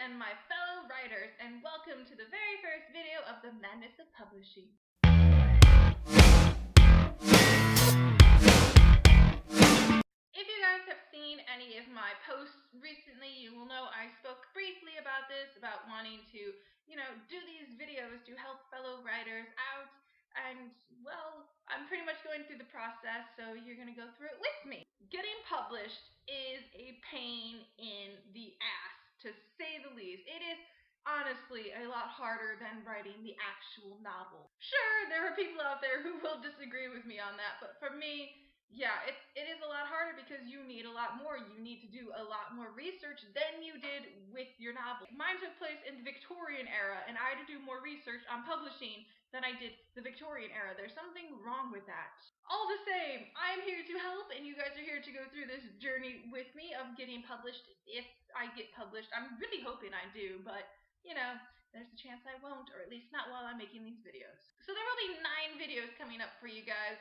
again, my fellow writers, and welcome to the very first video of the Madness of Publishing. If you guys have seen any of my posts recently, you will know I spoke briefly about this, about wanting to, do these videos to help fellow writers out, and, well, I'm pretty much going through the process, so you're going to go through it with me. Getting published is a pain in the ass, to say the least. It is honestly a lot harder than writing the actual novel. Sure, there are people out there who will disagree with me on that, but for me, yeah, it is a lot harder because you need a lot more. You need to do a lot more research than you did with your novel. Mine took place in the Victorian era, and I had to do more research on publishing than I did the Victorian era. There's something wrong with that. All the same, I am here to help, and you guys are here to go through this journey with me of getting published if I get published. I'm really hoping I do, but, there's a chance I won't, or at least not while I'm making these videos. So there will be 9 videos coming up for you guys,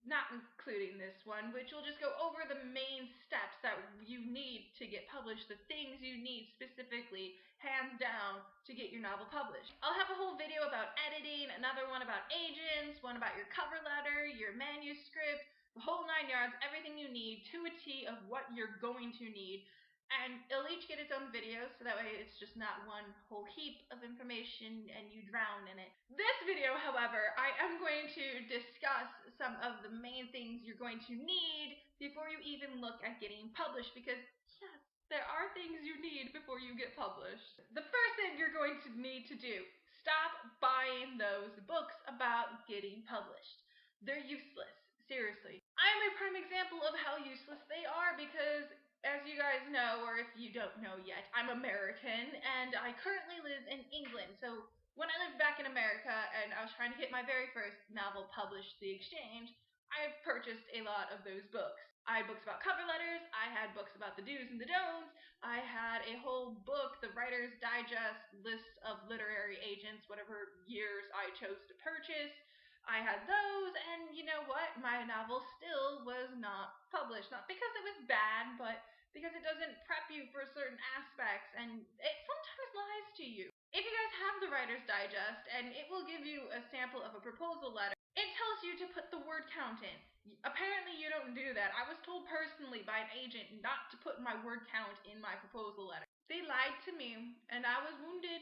not including this one, which will just go over the main steps that you need to get published, the things you need specifically, hands down, to get your novel published. I'll have a whole video about editing, another one about agents, one about your cover letter, your manuscript, the whole 9 yards, everything you need to a T of what you're going to need. And it'll each get its own video, so that way it's just not one whole heap of information and you drown in it. This video, however, I am going to discuss some of the main things you're going to need before you even look at getting published, because yes, there are things you need before you get published. The first thing you're going to need to do, stop buying those books about getting published. They're useless, seriously. I am a prime example of how useless they are because, as you guys know, or if you don't know yet, I'm American, and I currently live in England. So when I lived back in America and I was trying to get my very first novel published, The Exchange, I purchased a lot of those books. I had books about cover letters, I had books about the do's and the don'ts, I had a whole book, the Writer's Digest list of literary agents, whatever years I chose to purchase. I had those, and you know what? My novel still was not published. Not because it was bad, but because it doesn't prep you for certain aspects, and it sometimes lies to you. If you guys have the Writer's Digest, and it will give you a sample of a proposal letter, it tells you to put the word count in. Apparently you don't do that. I was told personally by an agent not to put my word count in my proposal letter. They lied to me, and I was wounded.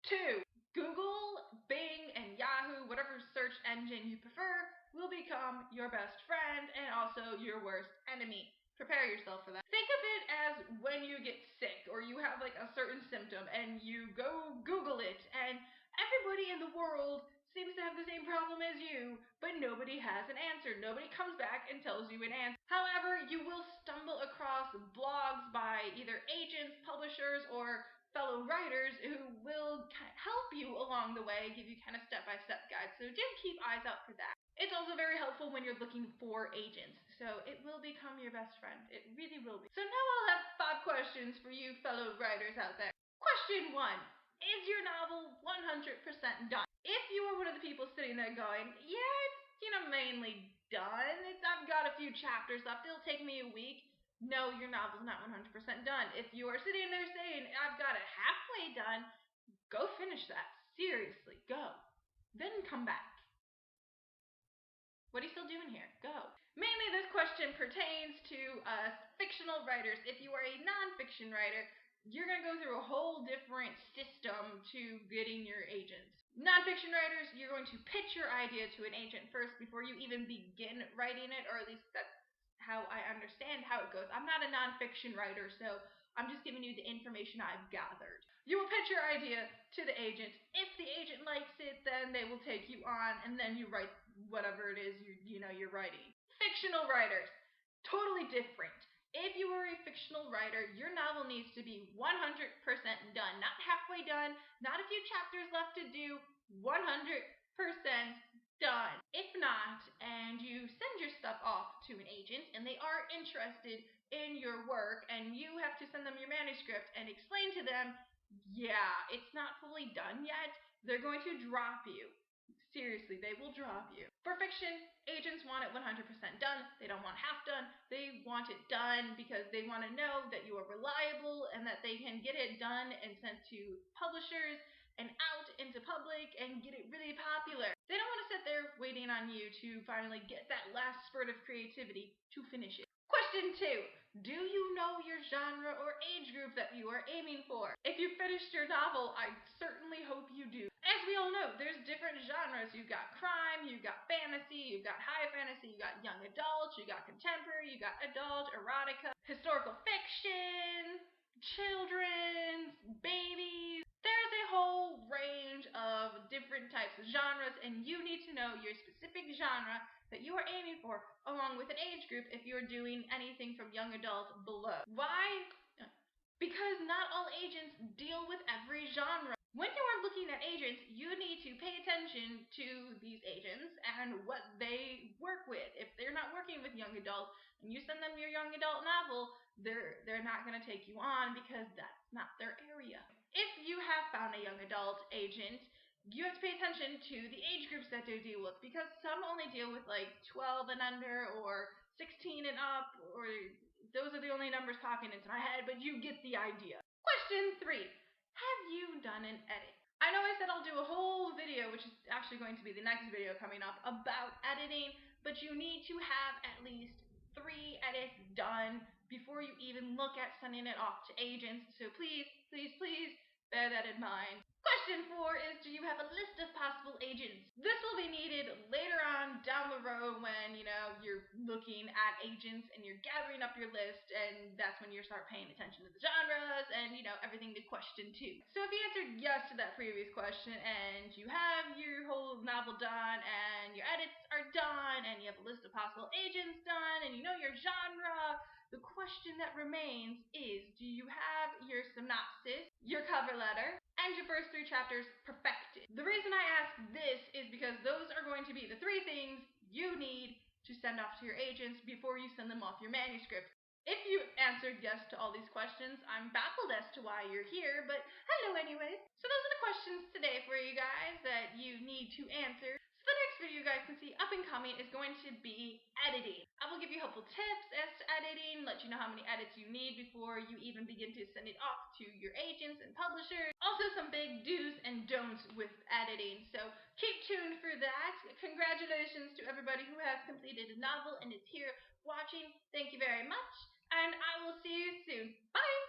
2. Google, Bing, and Yahoo, whatever search engine you prefer, will become your best friend and also your worst enemy. Prepare yourself for that. Think of it as when you get sick or you have like a certain symptom and you go Google it, and everybody in the world seems to have the same problem as you, but nobody has an answer. Nobody comes back and tells you an answer. However, you will stumble across blogs by either agents, publishers, or fellow writers who will help you along the way, give you kind of step-by-step guides. So do keep eyes out for that. It's also very helpful when you're looking for agents, so it will become your best friend. It really will be. So now I'll have 5 questions for you fellow writers out there. Question 1. Is your novel 100% done? If you are one of the people sitting there going, yeah, it's, mainly done. I've got a few chapters left. It'll take me a week. No, your novel's not 100% done. If you are sitting there saying, I've got it halfway done, go finish that. Seriously, go. Then come back. What are you still doing here? Go. Mainly this question pertains to fictional writers. If you are a non-fiction writer, you're going to go through a whole different system to getting your agents. Non-fiction writers, you're going to pitch your idea to an agent first before you even begin writing it, or at least that's how I understand how it goes. I'm not a non-fiction writer, so I'm just giving you the information I've gathered. You will pitch your idea to the agent. If the agent likes it, then they will take you on, and then you write whatever it is you're writing. Fictional writers, totally different. If you are a fictional writer, your novel needs to be 100% done. Not halfway done, not a few chapters left to do, 100% done. If not, and you send your stuff off to an agent and they are interested in your work and you have to send them your manuscript and explain to them, yeah, it's not fully done yet, they're going to drop you. seriously, they will drop you. For fiction, agents want it 100% done. They don't want half done. They want it done because they want to know that you are reliable and that they can get it done and sent to publishers and out into public and get it really popular. They don't want to sit there waiting on you to finally get that last spurt of creativity to finish it. Question 2. Do you know your genre or age group that you are aiming for? If you finished your novel, I certainly hope you do. As we all know, there's different genres. You've got crime, you've got fantasy, you've got high fantasy, you've got young adult, you've got contemporary, you've got adult, erotica, historical fiction, children's, babies. There's a whole range of different types of genres, and you need to know your specific genre that you are aiming for, along with an age group if you're doing anything from young adult below. Why? Because not all agents deal with every genre. When you are looking at agents, you need to pay attention to these agents and what they work with. If they're not working with young adults and you send them your young adult novel, they're not going to take you on because that's not their area. If you have found a young adult agent, you have to pay attention to the age groups that they deal with, because some only deal with like 12 and under or 16 and up, or those are the only numbers popping into my head, but you get the idea. Question 3. Have you done an edit? I know I said I'll do a whole video, which is actually going to be the next video coming up, about editing, but you need to have at least 3 edits done before you even look at sending it off to agents. So please, please, please bear that in mind. Question 4 is, do you have a list of possible agents? This will be needed later on down the road when, you're looking at agents and you're gathering up your list, and that's when you start paying attention to the genres and, everything to question 2. So if you answered yes to that previous question and you have your whole novel done and your edits are done and you have a list of possible agents done and you know your genre, the question that remains is, do you have your synopsis, your cover letter, and your first 3 chapters perfected? The reason I ask this is because those are going to be the 3 things you need to send off to your agents before you send them off your manuscript. If you answered yes to all these questions, I'm baffled as to why you're here, but hello anyway. So those are the questions today for you guys that you need to answer. So the next video you guys can see up and coming is going to be editing. I will give you helpful tips as to editing, let you know how many edits you need before you even begin to send it off to your agents and publishers. Also some big do's and don'ts with editing. So keep tuned for that. Congratulations to everybody who has completed a novel and is here watching. Thank you very much, and I will see you soon. Bye!